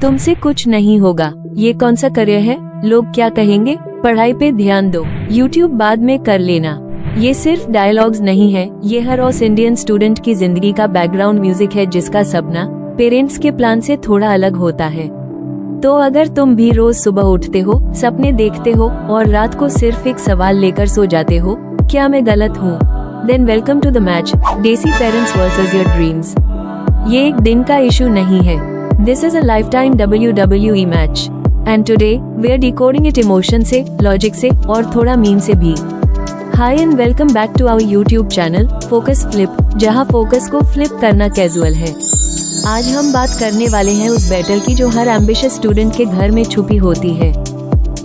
तुमसे कुछ नहीं होगा, ये कौन सा करियर है, लोग क्या कहेंगे, पढ़ाई पे ध्यान दो, यूट्यूब बाद में कर लेना। ये सिर्फ डायलॉग्स नहीं है, ये हर उस इंडियन स्टूडेंट की जिंदगी का बैकग्राउंड म्यूजिक है जिसका सपना पेरेंट्स के प्लान से थोड़ा अलग होता है। तो अगर तुम भी रोज सुबह उठते हो, सपने देखते हो और रात को सिर्फ एक सवाल लेकर सो जाते हो, क्या मैं गलत हूँ? Then welcome to the match, desi parents versus your dreams. ये एक दिन का इशू नहीं है, this is a lifetime WWE match and today we are decoding it emotion से, लॉजिक से और थोड़ा मीम से भी। Hi and welcome back to our YouTube channel Focus Flip, जहां फोकस को फ्लिप करना कैजुअल है। आज हम बात करने वाले हैं उस बैटल की जो हर एम्बिशियस स्टूडेंट के घर में छुपी होती है।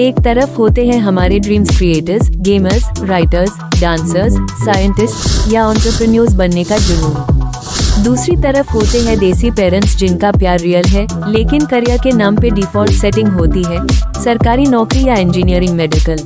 एक तरफ होते हैं हमारे dreams creators, gamers, writers, dancers, scientist या एंटरप्रेन्योर्स बनने का जुनून। दूसरी तरफ होते हैं देसी पेरेंट्स जिनका प्यार रियल है लेकिन करियर के नाम पे डिफॉल्ट सेटिंग होती है, सरकारी नौकरी या इंजीनियरिंग, मेडिकल।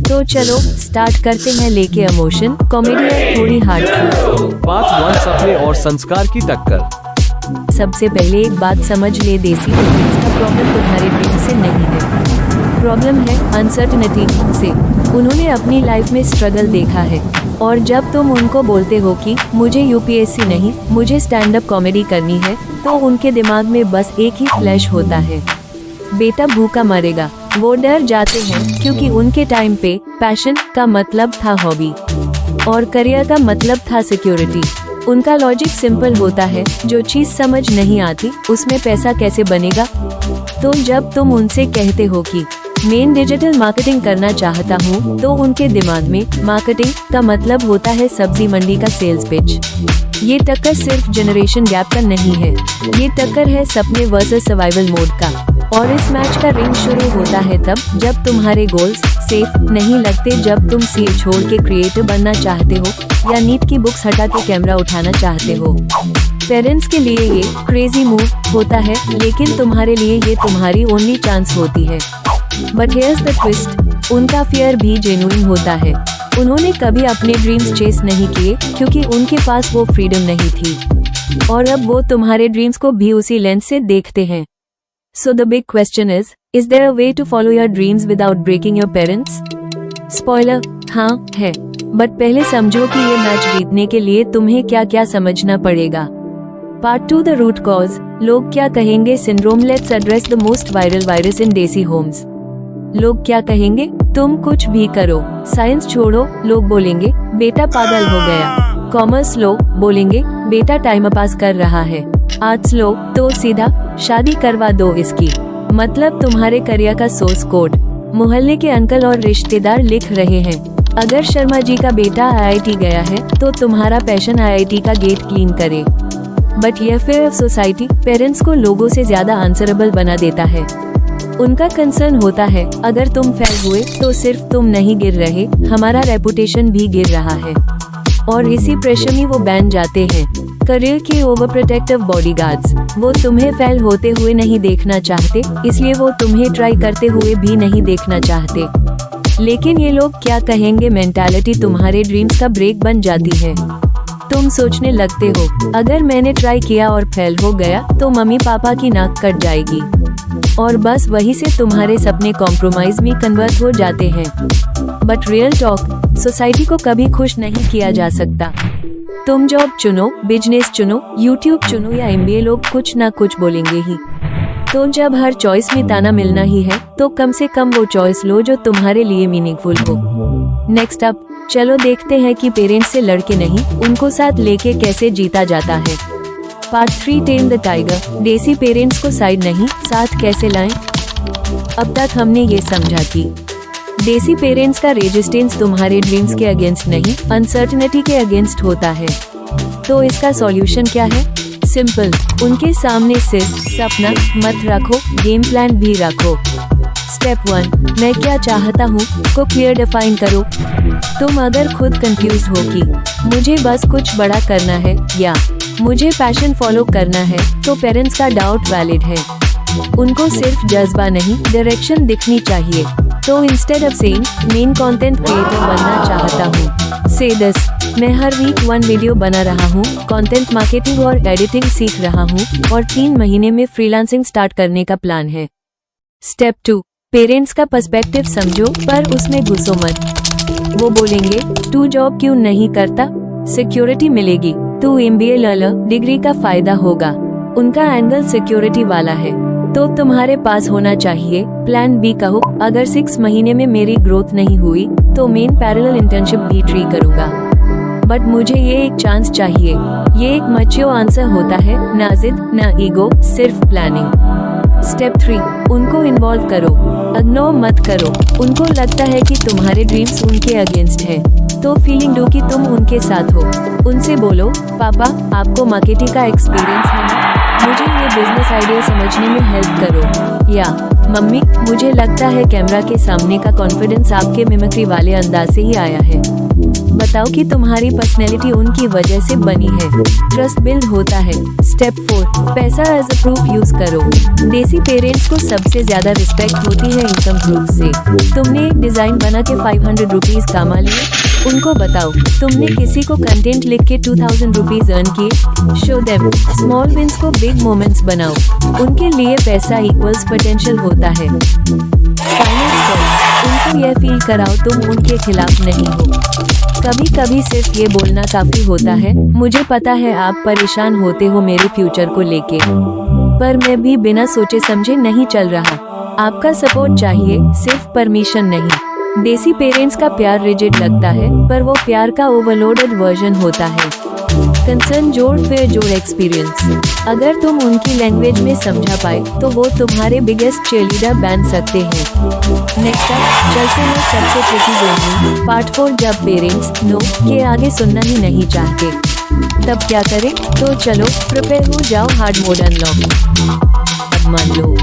तो चलो स्टार्ट करते हैं लेके इमोशन, कॉमेडी और थोड़ी हार्ड ट्रूथ। बात 1, सपने और संस्कार की टक्कर। सबसे पहले एक बात समझ ले, देसी पेरेंट्स का प्रॉब्लम तुम्हारे ड्रीम से नहीं है, प्रॉब्लम है अनसर्टेनिटी से। उन्होंने अपनी लाइफ में स्ट्रगल देखा है और जब तुम उनको बोलते हो कि मुझे यूपीएससी नहीं, मुझे स्टैंड अप कॉमेडी करनी है, तो उनके दिमाग में बस एक ही फ्लैश होता है, बेटा भूखा मरेगा। वो डर जाते हैं क्योंकि उनके टाइम पे पैशन का मतलब था हॉबी और करियर का मतलब था सिक्योरिटी। उनका लॉजिक सिंपल होता है, जो चीज समझ नहीं आती उसमें पैसा कैसे बनेगा। तो जब तुम उनसे कहते हो कि मैं डिजिटल मार्केटिंग करना चाहता हूँ, तो उनके दिमाग में मार्केटिंग का मतलब होता है सब्जी मंडी का सेल्स पिच। ये टक्कर सिर्फ जनरेशन गैप का नहीं है, ये टक्कर है सपने वर्सेस सर्वाइवल मोड का। और इस मैच का रिंग शुरू होता है तब जब तुम्हारे गोल्स सेफ नहीं लगते, जब तुम सीए छोड़ के क्रिएटर बनना चाहते हो या नीट की बुक्स हटा के कैमरा उठाना चाहते हो। पेरेंट्स के लिए ये क्रेजी मूव होता है लेकिन तुम्हारे लिए ये तुम्हारी ओनली चांस होती है। बट हियर्स द ट्विस्ट, उनका फियर भी जेन्युइन होता है। उन्होंने कभी अपने ड्रीम्स चेस नहीं किए क्योंकि उनके पास वो फ्रीडम नहीं थी और अब वो तुम्हारे ड्रीम्स को भी उसी लेंस से देखते हैं। So the big question is there a way to follow your dreams without breaking your parents? Spoiler, हाँ है, बट पहले समझो कि ये मैच जीतने के लिए तुम्हें क्या क्या समझना पड़ेगा। Part 2, the root cause, लोग क्या कहेंगे syndrome. Let's address the most viral virus in देसी होम्स। लोग क्या कहेंगे, तुम कुछ भी करो, साइंस छोड़ो, लोग बोलेंगे बेटा पागल हो गया। कॉमर्स लो, बोलेंगे बेटा टाइम पास कर रहा है। आर्ट्स लो तो सीधा शादी करवा दो इसकी। मतलब तुम्हारे करियर का सोर्स कोड मोहल्ले के अंकल और रिश्तेदार लिख रहे हैं। अगर शर्मा जी का बेटा IIT गया है तो तुम्हारा पैशन IIT का गेट क्लीन करे। बट ये फेयर ऑफ सोसाइटी पेरेंट्स को लोगों से ज्यादा आंसरेबल बना देता है। उनका कंसर्न होता है अगर तुम फेल हुए तो सिर्फ तुम नहीं गिर रहे, हमारा रेपुटेशन भी गिर रहा है। और इसी प्रेशर में वो बैन जाते हैं, करियर के ओवर प्रोटेक्टिव बॉडीगार्ड्स। वो तुम्हें फेल होते हुए नहीं देखना चाहते, इसलिए वो तुम्हें ट्राई करते हुए भी नहीं देखना चाहते। लेकिन ये लोग क्या कहेंगे मेंटालिटी तुम्हारे ड्रीम्स का ब्रेक बन जाती है। तुम सोचने लगते हो अगर मैंने ट्राई किया और फेल हो गया तो मम्मी पापा की नाक कट जाएगी और बस वहीं से तुम्हारे सपने कॉम्प्रोमाइज में कन्वर्ट हो जाते हैं। बट रियल टॉक, सोसाइटी को कभी खुश नहीं किया जा सकता। तुम जॉब चुनो, बिजनेस चुनो, यूट्यूब चुनो या MBA, लोग कुछ ना कुछ बोलेंगे ही। तो जब हर चॉइस में ताना मिलना ही है तो कम से कम वो चॉइस लो जो तुम्हारे लिए मीनिंगफुल हो। नेक्स्ट अप, चलो देखते हैं कि पेरेंट्स से लड़के नहीं, उनको साथ लेके कैसे जीता जाता है। Part 3, टेम द टाइगर, देसी पेरेंट्स को साइड नहीं साथ कैसे लाएं। अब तक हमने ये समझा कि देसी पेरेंट्स का रेजिस्टेंस तुम्हारे ड्रीम्स के अगेंस्ट नहीं, अनसर्टेनिटी के अगेंस्ट होता है। तो इसका सॉल्यूशन क्या है? सिंपल, उनके सामने सिर्फ सपना मत रखो, गेम प्लान भी रखो। स्टेप 1, मैं क्या चाहता हूँ को क्लियर डिफाइन करो। तुम अगर खुद कंफ्यूज हो कि मुझे बस कुछ बड़ा करना है या मुझे पैशन फॉलो करना है, तो पेरेंट्स का डाउट वैलिड है। उनको सिर्फ जज्बा नहीं, डायरेक्शन दिखनी चाहिए। तो instead of saying main content creator बनना चाहता हूँ, से दिस। मैं हर वीक 1 वीडियो बना रहा हूँ, कंटेंट मार्केटिंग और एडिटिंग सीख रहा हूँ और 3 महीने में फ्रीलांसिंग स्टार्ट करने का प्लान है। स्टेप 2, पेरेंट्स का पर्सपेक्टिव समझो पर उसमें घुसो मत। वो बोलेंगे तू जॉब क्यों नहीं करता, सिक्योरिटी मिलेगी, तू MBA ले लो, डिग्री का फायदा होगा। उनका एंगल सिक्योरिटी वाला है, तो तुम्हारे पास होना चाहिए प्लान बी। कहो अगर 6 महीने में मेरी ग्रोथ नहीं हुई तो मेन पैरेलल इंटर्नशिप भी ट्री करूंगा, बट मुझे ये एक चांस चाहिए। ये एक मैच्योर आंसर होता है, ना जिद ना ईगो, सिर्फ प्लानिंग। स्टेप 3, उनको इन्वॉल्व करो, इग्नोर मत करो। उनको लगता है कि तुम्हारे ड्रीम्स उनके अगेंस्ट है, तो फीलिंग दो कि तुम उनके साथ हो। उनसे बोलो पापा आपको मार्केटिंग का एक्सपीरियंस है ना, मुझे ये बिजनेस आइडिया समझने में हेल्प करो। या मम्मी मुझे लगता है कैमरा के सामने का कॉन्फिडेंस आपके मिमिक्री वाले अंदाज से ही आया है, बताओ कि तुम्हारी पर्सनैलिटी उनकी वजह से बनी है। ट्रस्ट बिल्ड होता है। स्टेप 4, पैसा एज अ प्रूफ यूज करो। देसी पेरेंट्स को सबसे ज्यादा रिस्पेक्ट होती है इनकम प्रूफ से। तुमने एक डिजाइन बना के 500 रुपीज कमा लिए, उनको बताओ तुमने किसी को कंटेंट लिख के 2000 रुपीज अर्न किए। शो देम स्मॉल विंस को बिग मोमेंट्स बनाओ, उनके लिए पैसा इक्वल्स पोटेंशियल होता है। फाइनल स्टेप, उनको यह फील कराओ तुम उनके खिलाफ नहीं हो। कभी कभी सिर्फ ये बोलना काफी होता है, मुझे पता है आप परेशान होते हो मेरे फ्यूचर को लेके, पर मैं भी बिना सोचे समझे नहीं चल रहा। आपका सपोर्ट चाहिए, सिर्फ परमिशन नहीं। देसी पेरेंट्स का प्यार रिजिड लगता है, पर वो प्यार का ओवरलोडेड वर्जन होता है। कंसर्न जोड़ फिर जोड़ एक्सपीरियंस। अगर तुम उनकी लैंग्वेज में समझा पाए तो वो तुम्हारे बिगेस्ट चीयरलीडर बन सकते हैं। नेक्स्ट अप चलते हैं सबसे ट्रिकी जोन में, पार्ट 4, जब पेरेंट्स नो के आगे सुनना ही नहीं चाहते तब क्या करें। तो चलो प्रिपेयर हो जाओ, हार्ड मोड अनलॉक। अब मान लो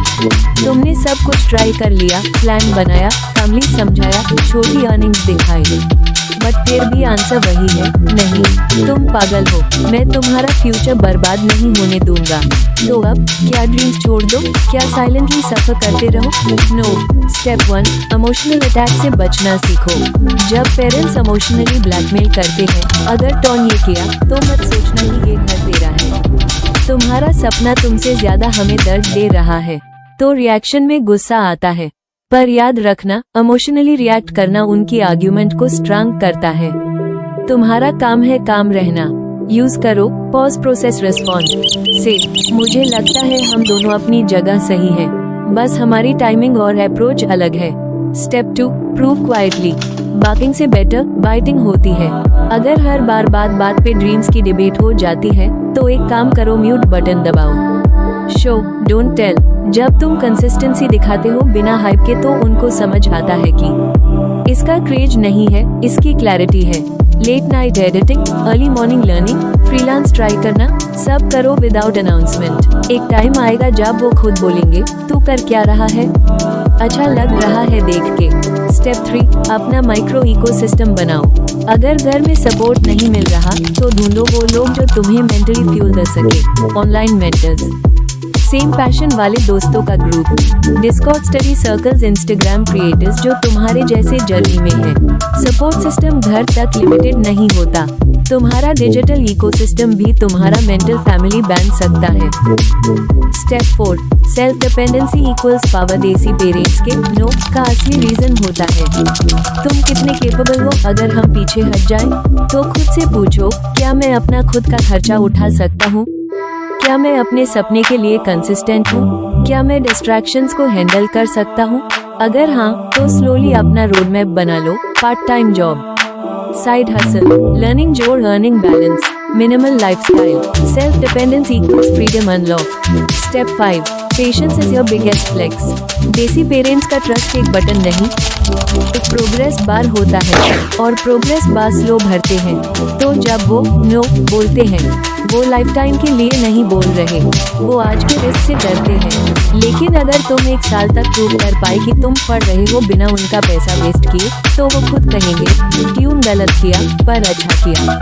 तुमने सब कुछ ट्राई कर लिया, प्लान बनाया, फैमिली समझाया, छोटी अर्निंग्स दिखाई, बट फिर भी आंसर वही है, नहीं तुम पागल हो, मैं तुम्हारा फ्यूचर बर्बाद नहीं होने दूंगा। तो अब क्या ड्रीम्स छोड़ दो, क्या साइलेंटली सफर करते रहो? नो। स्टेप 1, इमोशनल अटैक से बचना सीखो। जब पेरेंट्स इमोशनली ब्लैकमेल करते हैं, अगर टॉन ये किया तो मत सोचना कि ये घर तेरा है, तुम्हारा सपना तुमसे ज्यादा हमें दर्द दे रहा है। तो रिएक्शन में गुस्सा आता है, पर याद रखना इमोशनली रिएक्ट करना उनकी आर्ग्यूमेंट को स्ट्रांग करता है। तुम्हारा काम है काम रहना। यूज करो पॉज प्रोसेस रिस्पॉन्ड से, मुझे लगता है हम दोनों अपनी जगह सही हैं, बस हमारी टाइमिंग और अप्रोच अलग है। Step 2, prove quietly. बाकिंग से बेटर बाइटिंग होती है। अगर हर बार बात पे ड्रीम्स की डिबेट हो जाती है तो एक काम करो, म्यूट बटन दबाओ। Show don't tell. जब तुम कंसिस्टेंसी दिखाते हो बिना हाइप के तो उनको समझ आता है कि इसका क्रेज नहीं है, इसकी क्लैरिटी है। Late night editing, early morning learning, freelance try करना, सब करो विदाउट अनाउंसमेंट। एक टाइम आएगा जब वो खुद बोलेंगे तू कर क्या रहा है, अच्छा लग रहा है देख के। स्टेप 3, अपना माइक्रो इकोसिस्टम बनाओ। अगर घर में सपोर्ट नहीं मिल रहा तो ढूंढो वो लोग जो तुम्हें मेंटली फ्यूल दे सके। ऑनलाइन मेंटर्स, सेम पैशन वाले दोस्तों का group, Discord study circles, Instagram creators जो तुम्हारे जैसे जर्नी में है। सपोर्ट सिस्टम घर तक लिमिटेड नहीं होता, तुम्हारा डिजिटल इकोसिस्टम भी तुम्हारा मेंटल फैमिली बन सकता है। Step 4, self dependency equals power. देसी पेरेंट्स के नो का असली रीजन होता है तुम कितने केपेबल हो। अगर हम पीछे हट जाएं, तो खुद से पूछो क्या मैं अपना खुद का खर्चा उठा सकता हूँ, क्या मैं अपने सपने के लिए कंसिस्टेंट हूँ, क्या मैं डिस्ट्रैक्शंस को हैंडल कर सकता हूँ। अगर हाँ तो स्लोली अपना रोड मैप बना लो। Part time job, side hustle, learning जोड़ earning balance, minimal lifestyle, self dependence equals freedom unlock. Step 5, patience is your biggest flex. Desi parents का ट्रस्ट एक बटन नहीं, एक प्रोग्रेस बार होता है और प्रोग्रेस बार स्लो भरते हैं। तो जब वो नो बोलते हैं वो लाइफ टाइम के लिए नहीं बोल रहे, वो आज के रिस्क से डरते हैं। लेकिन अगर तुम 1 साल तक प्रूव कर पाए कि तुम पढ़ रहे हो बिना उनका पैसा वेस्ट किए, तो वो खुद कहेंगे ट्यून गलत किया पर अच्छा किया।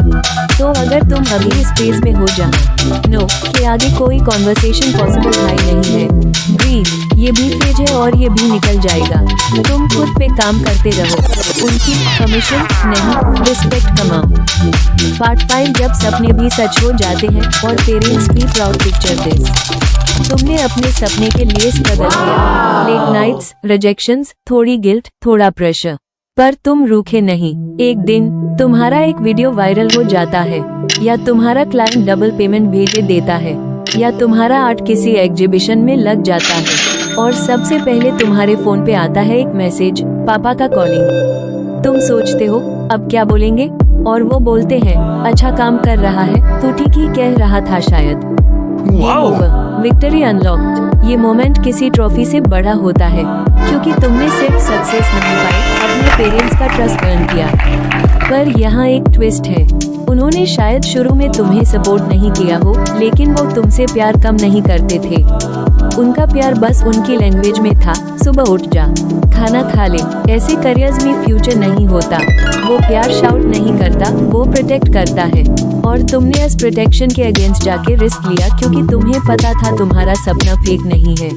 तो अगर तुम अभी इस स्पेस में हो जहाँ नो के आगे कोई कॉन्वर्सेशन पॉसिबल हाई नहीं है, ब्रीथ। ये ये भी फेज है और ये भी निकल जाएगा। तुम खुद पे काम करते रहो, उनकी कमीशन नहीं रिस्पेक्ट कमाओ। पार्ट 5 जब सपने भी सच हो जाते हैं और पेरेंट्स भी प्राउड पिक्चर दिस। तुमने अपने सपने के लिए स्ट्रगल किया, लेट नाइट्स, रिजेक्शंस, थोड़ी गिल्ट, थोड़ा प्रेशर, पर तुम रूठे नहीं। एक दिन तुम्हारा एक वीडियो वायरल हो जाता है, या तुम्हारा क्लाइंट डबल पेमेंट भेजे देता है, या तुम्हारा आर्ट किसी एग्जीबिशन में लग जाता है, और सबसे पहले तुम्हारे फोन पे आता है एक मैसेज, पापा का कॉलिंग। तुम सोचते हो अब क्या बोलेंगे, और वो बोलते हैं अच्छा काम कर रहा है, तू ठीक ही कह रहा था शायद। Victory unlocked. ये मोमेंट किसी ट्रॉफी से बड़ा होता है, क्योंकि तुमने सिर्फ सक्सेस नहीं पाई, अपने पेरेंट्स का ट्रस्ट अर्न किया। पर यहाँ एक ट्विस्ट है, उन्होंने शायद शुरू में तुम्हें सपोर्ट नहीं किया हो, लेकिन वो तुमसे प्यार कम नहीं करते थे। उनका प्यार बस उनकी लैंग्वेज में था, सुबह उठ जा, खाना खा ले। ऐसे करियर्स में फ्यूचर नहीं होता। वो प्यार शाउट नहीं करता, वो प्रोटेक्ट करता है। और तुमने इस प्रोटेक्शन के अगेंस्ट जाके रिस्क लिया, क्योंकि तुम्हें पता था तुम्हारा सपना फेक नहीं है।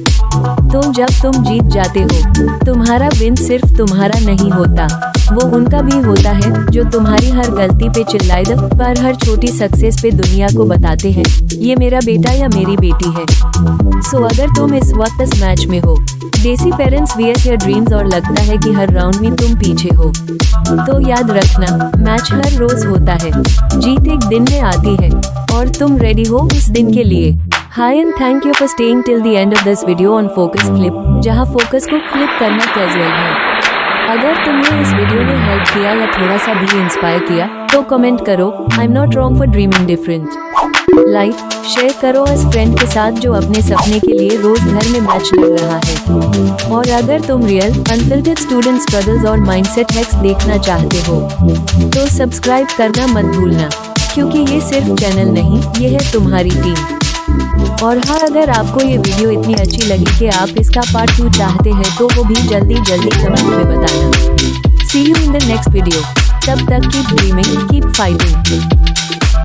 तो जब तुम जीत जाते हो, तुम्हारा विन सिर्फ तुम्हारा नहीं होता, वो उनका भी होता है, जो तुम्हारी हर गलती पे चिल्लाए पर हर छोटी सक्सेस पे दुनिया को बताते हैं ये मेरा बेटा या मेरी बेटी है। सो अगर तुम इस वक्त इस मैच में हो, देसी पेरेंट्स वीएस योर ड्रीम्स, और लगता है कि हर राउंड में तुम पीछे हो, तो याद रखना मैच हर रोज होता है, जीत एक दिन में आती है, और तुम रेडी हो उस दिन के लिए। High and thank you for staying till the end of this video on focus clip, जहां फोकस को क्लिप करना कैजुअल है। अगर तुम्हें इस वीडियो ने हेल्प किया या थोड़ा सा भी इंस्पायर किया, तो कमेंट करो I am not wrong for dreaming different. Like share करो इस फ्रेंड के साथ जो अपने सपने के लिए रोज घर में मैच लग रहा है। और अगर तुम रियल अनफिल्टर्ड स्टूडेंट स्ट्रगल्स और माइंडसेट हैक्स देखना चाहते हो, तो सब्सक्राइब करना मत भूलना, क्योंकि ये सिर्फ चैनल नहीं, ये है तुम्हारी टीम। और हाँ, अगर आपको ये वीडियो इतनी अच्छी लगी कि आप इसका पार्ट 2 चाहते हैं, तो वो भी जल्दी कमेंट में बताना। See you in the next video. तब तक keep dreaming, keep fighting.